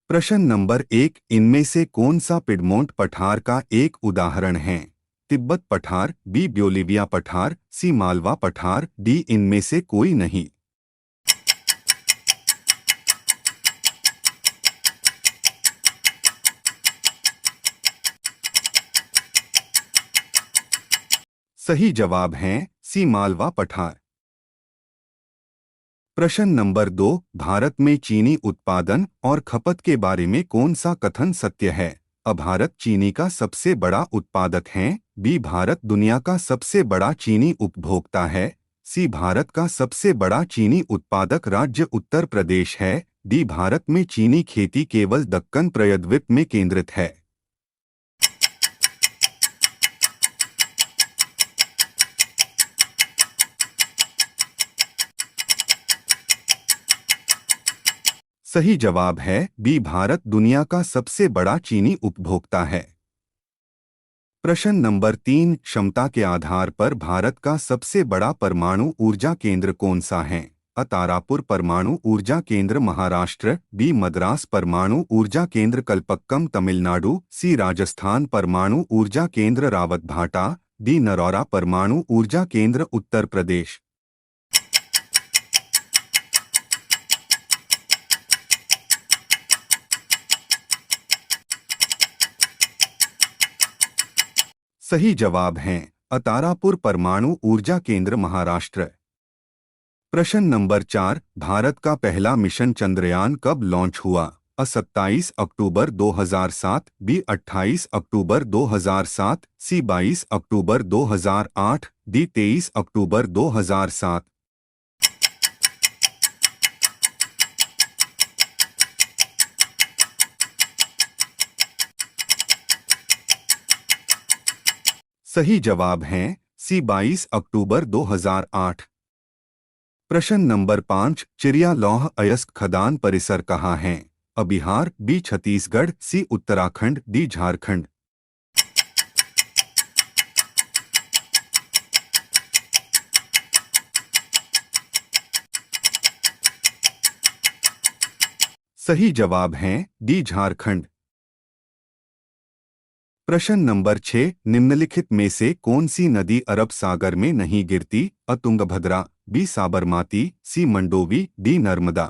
प्रश्न नंबर 1, इनमें से कौन सा पिडमोंट पठार का एक उदाहरण है? तिब्बत पठार, बी बोलिविया पठार, सी मालवा पठार, डी इनमें से कोई नहीं। सही जवाब है सी मालवा पठार। प्रश्न नंबर 2, भारत में चीनी उत्पादन और खपत के बारे में कौन सा कथन सत्य है? अ भारत चीनी का सबसे बड़ा उत्पादक है, बी भारत दुनिया का सबसे बड़ा चीनी उपभोक्ता है, सी भारत का सबसे बड़ा चीनी उत्पादक राज्य उत्तर प्रदेश है, डी भारत में चीनी खेती केवल दक्कन प्रायद्वीप में केंद्रित है। सही जवाब है बी भारत दुनिया का सबसे बड़ा चीनी उपभोक्ता है। प्रश्न नंबर 3, क्षमता के आधार पर भारत का सबसे बड़ा परमाणु ऊर्जा केंद्र कौन सा है? अ तारापुर परमाणु ऊर्जा केंद्र महाराष्ट्र, बी मद्रास परमाणु ऊर्जा केंद्र कलपक्कम तमिलनाडु, सी राजस्थान परमाणु ऊर्जा केंद्र रावतभाटा, डी नरौरा परमाणु ऊर्जा केंद्र उत्तर प्रदेश। सही जवाब है अ तारापुर परमाणु ऊर्जा केंद्र महाराष्ट्र। प्रश्न नंबर 4, भारत का पहला मिशन चंद्रयान कब लॉन्च हुआ? अ 27 अक्टूबर 2007, बी 28 अक्टूबर 2007, सी 22 अक्टूबर 2008, डी 23 अक्टूबर 2007। सही जवाब है सी 22 अक्टूबर 2008। प्रश्न नंबर 5, चिड़िया लौह अयस्क खदान परिसर कहाँ है? अ बिहार, बी छत्तीसगढ़, सी उत्तराखंड, डी झारखंड। सही जवाब है डी झारखंड। प्रश्न नंबर 6, निम्नलिखित में से कौन सी नदी अरब सागर में नहीं गिरती? अ तुंगभद्रा, बी साबरमती, सी मंडोवी, डी नर्मदा।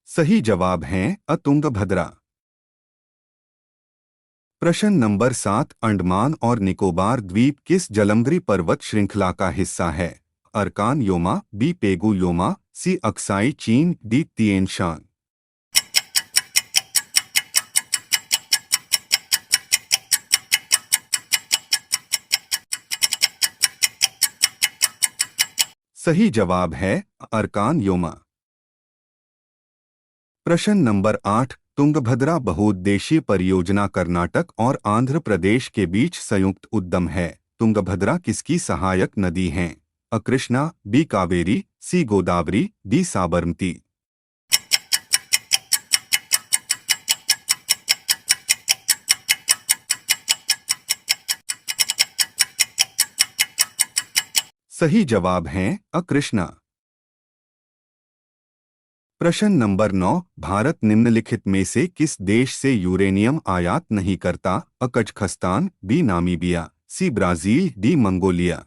सही जवाब है अ तुंगभद्रा। प्रश्न नंबर 7, अंडमान और निकोबार द्वीप किस जलमग्री पर्वत श्रृंखला का हिस्सा है? अरकान योमा, बी पेगु योमा, सी अक्साई चीन, डी तिएन शान। सही जवाब है अरकान योमा। प्रश्न नंबर 8, तुंगभद्रा बहुउद्देशीय परियोजना कर्नाटक और आंध्र प्रदेश के बीच संयुक्त उद्यम है। तुंगभद्रा किसकी सहायक नदी है? अ कृष्णा, बी कावेरी, सी गोदावरी, डी साबरमती। सही जवाब है अ कृष्णा। प्रश्न नंबर 9, भारत निम्नलिखित में से किस देश से यूरेनियम आयात नहीं करता? अ Kazakhstan, B Namibia, C Brazil, D Mongolia.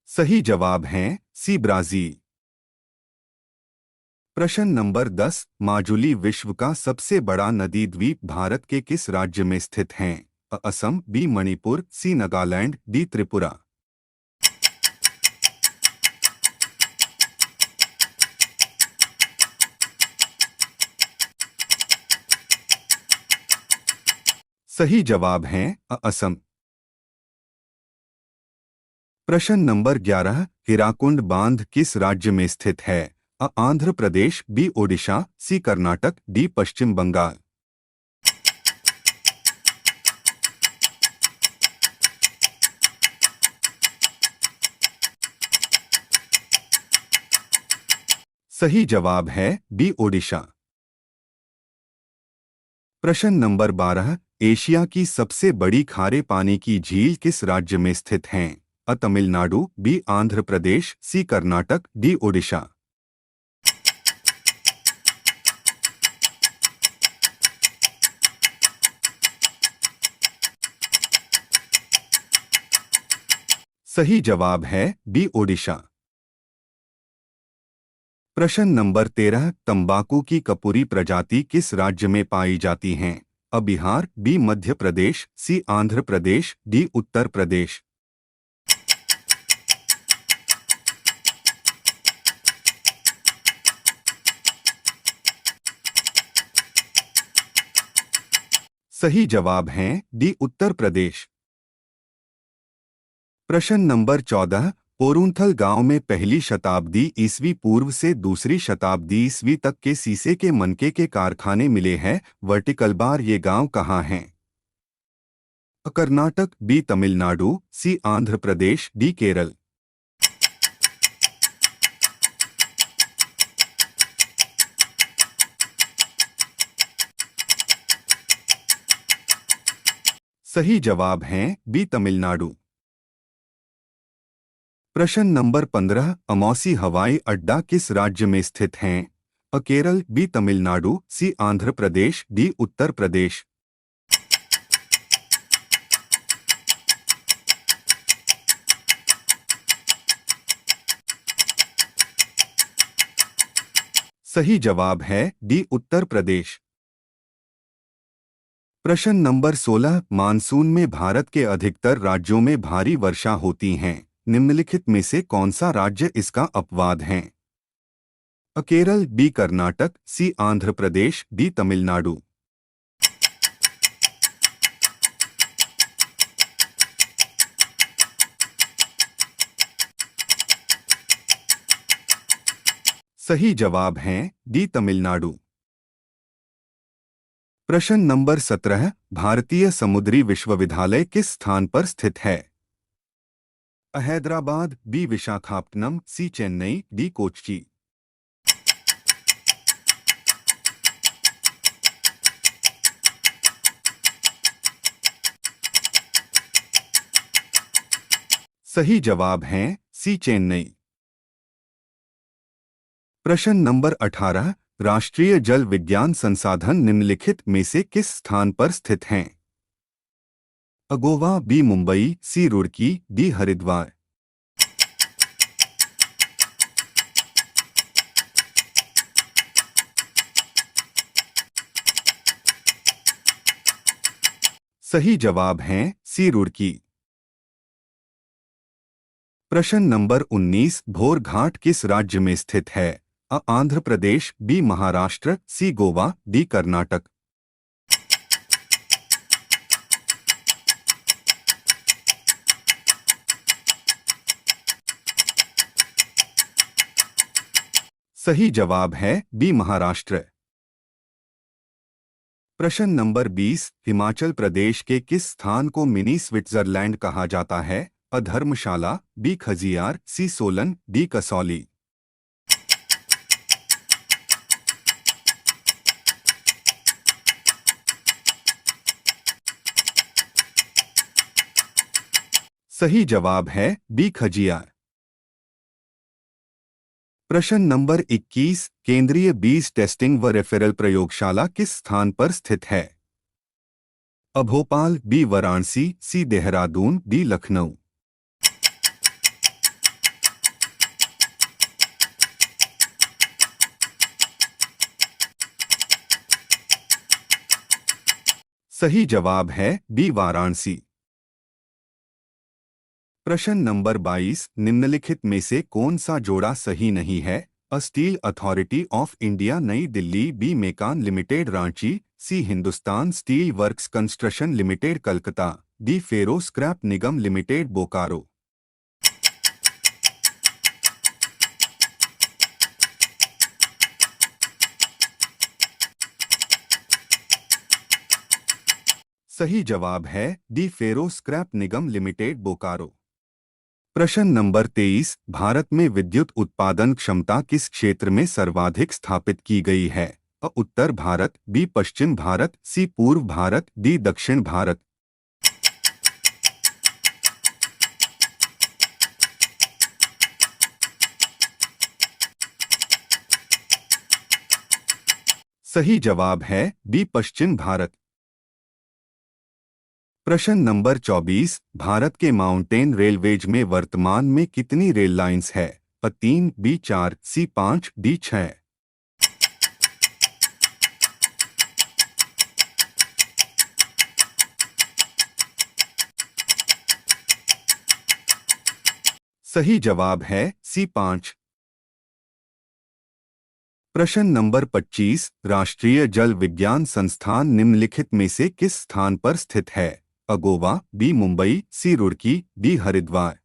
सही जवाब है सी ब्राजील। प्रश्न नंबर 10, माजुली विश्व का सबसे बड़ा नदी द्वीप भारत के किस राज्य में स्थित हैं? अ असम, बी मणिपुर, सी नागालैंड, डी त्रिपुरा। सही जवाब है अ असम। प्रश्न नंबर 11, हीराकुंड बांध किस राज्य में स्थित है? अ आंध्र प्रदेश, बी ओडिशा, सी कर्नाटक, डी पश्चिम बंगाल। सही जवाब है बी ओडिशा। प्रश्न नंबर 12, एशिया की सबसे बड़ी खारे पानी की झील किस राज्य में स्थित है? अ तमिलनाडु, बी आंध्र प्रदेश, सी कर्नाटक, डी ओडिशा। सही जवाब है बी ओडिशा। प्रश्न नंबर 13, तंबाकू की कपूरी प्रजाति किस राज्य में पाई जाती हैं? अ बिहार, बी मध्य प्रदेश, सी आंध्र प्रदेश, डी उत्तर प्रदेश। सही जवाब है डी उत्तर प्रदेश। प्रश्न नंबर 14, पोरुंथल गांव में पहली शताब्दी ईसवी पूर्व से दूसरी शताब्दी ईसवी तक के शीशे के मनके के कारखाने मिले हैं। वर्टिकल बार ये गांव कहाँ हैं? अ कर्नाटक, बी तमिलनाडु, सी आंध्र प्रदेश, डी केरल। सही जवाब है बी तमिलनाडु। प्रश्न नंबर 15, अमौसी हवाई अड्डा किस राज्य में स्थित है? अ केरल, बी तमिलनाडु, सी आंध्र प्रदेश, डी उत्तर प्रदेश। सही जवाब है डी उत्तर प्रदेश। प्रश्न नंबर 16, मानसून में भारत के अधिकतर राज्यों में भारी वर्षा होती हैं। निम्नलिखित में से कौन सा राज्य इसका अपवाद है? अ केरल, बी कर्नाटक, सी आंध्र प्रदेश, डी तमिलनाडु। सही जवाब है डी तमिलनाडु। प्रश्न नंबर 17, भारतीय समुद्री विश्वविद्यालय किस स्थान पर स्थित है? अ हैदराबाद, बी विशाखापट्टनम, सी चेन्नई, डी कोच्चि। सही जवाब है सी चेन्नई। प्रश्न नंबर 18, राष्ट्रीय जल विज्ञान संसाधन निम्नलिखित में से किस स्थान पर स्थित हैं? अ गोवा, बी मुंबई, सी रुड़की, डी हरिद्वार। सही जवाब है सी रुड़की। प्रश्न नंबर 19, भोर घाट किस राज्य में स्थित है? अ आंध्र प्रदेश, बी महाराष्ट्र, सी गोवा, डी कर्नाटक। सही जवाब है बी महाराष्ट्र। प्रश्न नंबर 20, हिमाचल प्रदेश के किस स्थान को मिनी स्विट्जरलैंड कहा जाता है? अ धर्मशाला, बी खजियार, सी सोलन, डी कसौली। सही जवाब है बी खजियार। प्रश्न नंबर 21, केंद्रीय बीज टेस्टिंग व रेफरल प्रयोगशाला किस स्थान पर स्थित है? अ भोपाल, बी वाराणसी, सी देहरादून, डी लखनऊ। सही जवाब है बी वाराणसी। प्रश्न नंबर 22, निम्नलिखित में से कौन सा जोड़ा सही नहीं है? अ steel authority of India Nai Delhi, B MECON limited Ranchi, C Hindustan steel works construction limited Calcutta, D ferro scrap Nigam limited Bokaro. सही जवाब है D ferro scrap Nigam limited Bokaro. प्रश्न नंबर 23, भारत में विद्युत उत्पादन क्षमता किस क्षेत्र में सर्वाधिक स्थापित की गई है? अ उत्तर भारत, बी पश्चिम भारत, सी पूर्व भारत, डी दक्षिण भारत। सही जवाब है बी पश्चिम भारत। प्रश्न नंबर 24, भारत के माउंटेन रेलवेज में वर्तमान में कितनी रेल लाइंस है? अ 3, बी 4, सी 5, डी 6। सही जवाब है सी 5। प्रश्न नंबर 25, राष्ट्रीय जल विज्ञान संस्थान निम्नलिखित में से किस स्थान पर स्थित है? अ गोवा, बी मुंबई, सी रुड़की, डी हरिद्वार।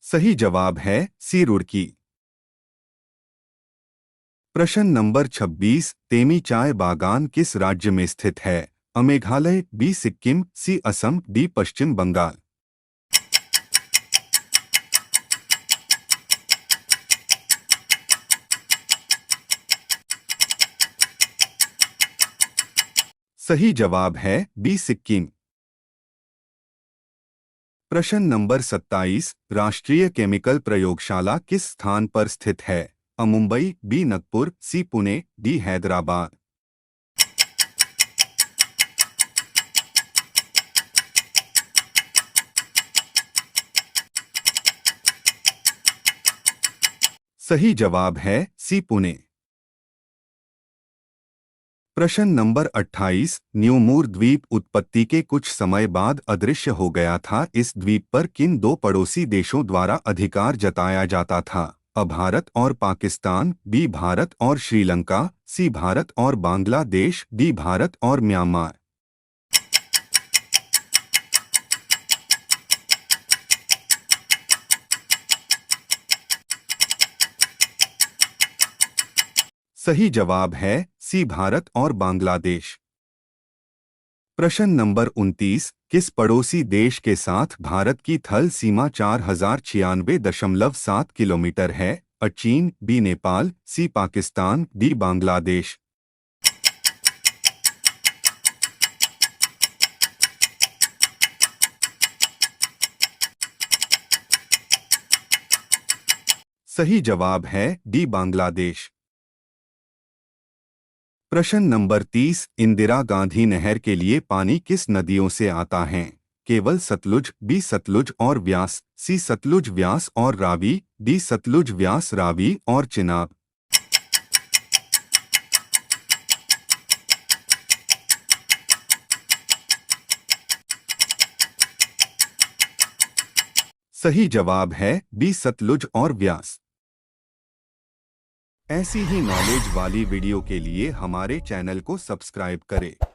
सही जवाब है सी रुड़की। प्रश्न नंबर 26, तेमी चाय बागान किस राज्य में स्थित है? अ मेघालय, बी सिक्किम, सी असम, डी पश्चिम बंगाल। सही जवाब है बी सिक्किम। प्रश्न नंबर 27, राष्ट्रीय केमिकल प्रयोगशाला किस स्थान पर स्थित है? अ मुंबई, बी नागपुर, सी पुणे, डी हैदराबाद। सही जवाब है सी पुणे। प्रश्न नंबर 28, न्यूमूर द्वीप उत्पत्ति के कुछ समय बाद अदृश्य हो गया था। इस द्वीप पर किन दो पड़ोसी देशों द्वारा अधिकार जताया जाता था? अ भारत और पाकिस्तान, बी भारत और श्रीलंका, सी भारत और बांग्लादेश, डी भारत और म्यांमार। सही जवाब है सी भारत और बांग्लादेश। प्रश्न नंबर 29, किस पड़ोसी देश के साथ भारत की थल सीमा 4096.7 किलोमीटर है? अ चीन, बी नेपाल, सी पाकिस्तान, डी बांग्लादेश। सही जवाब है डी बांग्लादेश। प्रश्न नंबर 30, इंदिरा गांधी नहर के लिए पानी किस नदियों से आता है? केवल सतलुज, बी सतलुज और व्यास, सी सतलुज व्यास और रावी, डी सतलुज व्यास रावी और चिनाब। सही जवाब है बी सतलुज और व्यास। ऐसी ही नॉलेज वाली वीडियो के लिए हमारे चैनल को सब्सक्राइब करें।